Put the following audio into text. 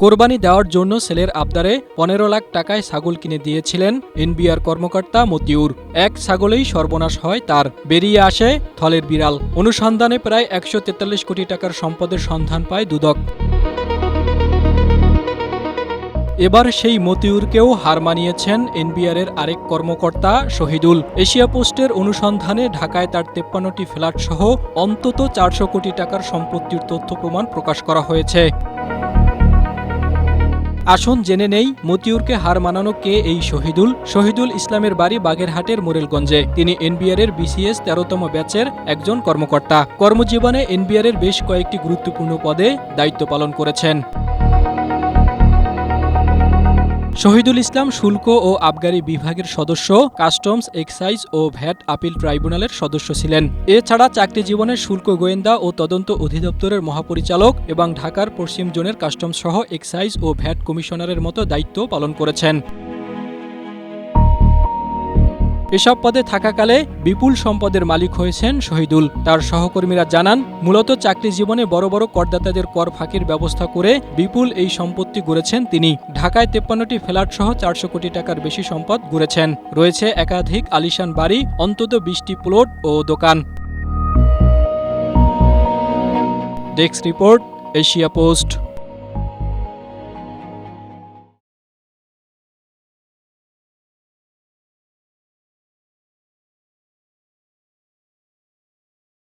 কোরবানি দেওয়ার জন্য ছেলের আবদারে ১৫ লাখ টাকায় ছাগল কিনে দিয়েছিলেন এনবিআর কর্মকর্তা মতিউর। এক ছাগলেই সর্বনাশ হয় তার, বেরিয়ে আসে থলের বিড়াল। অনুসন্ধানে প্রায় ১৪৩ কোটি টাকার সম্পদের সন্ধান পায় দুদক। এবার সেই মতিউরকেও হার মানিয়েছেন এনবিআরের আরেক কর্মকর্তা শহীদুল। এশিয়া পোস্টের অনুসন্ধানে ঢাকায় তার ৫৩টি ফ্ল্যাট সহ অন্তত ৪০০ কোটি টাকার সম্পত্তির তথ্য প্রমাণ প্রকাশ করা হয়েছে। আসুন জেনে নেই মতিউরকে হার মানানো কে এই শহীদুল। শহীদুল ইসলামের বাড়ি বাগেরহাটের মোরেলগঞ্জে। তিনি এনবিআরের বিসিএস ১৩তম ব্যাচের একজন কর্মকর্তা। কর্মজীবনে এনবিআরের বেশ কয়েকটি গুরুত্বপূর্ণ পদে দায়িত্ব পালন করেছেন। শহীদুল ইসলাম শুল্ক ও আবগারি বিভাগের সদস্য, কাস্টমস, এক্সাইজ ও ভ্যাট আপিল ট্রাইব্যুনালের সদস্য ছিলেন। এছাড়া চাকরি জীবনে শুল্ক গোয়েন্দা ও তদন্ত অধিদপ্তরের মহাপরিচালক এবং ঢাকার পশ্চিম জোনের কাস্টমস সহ এক্সাইজ ও ভ্যাট কমিশনারের মতো দায়িত্ব পালন করেছেন। এসব পদে থাকাকালে বিপুল সম্পদের মালিক হয়েছেন শহীদুল। তার সহকর্মীরা জানান, মূলত চাকরি জীবনে বড় বড় করদাতাদের কর ফাঁকির ব্যবস্থা করে বিপুল এই সম্পত্তি গড়েছেন তিনি। ঢাকায় ৫৩টি ফ্ল্যাট সহ ৪০০ কোটি টাকার বেশি সম্পদ গড়েছেন। রয়েছে একাধিক আলিশান বাড়ি, অন্তত ২০টি প্লট ও দোকান। Desk report, Asia post.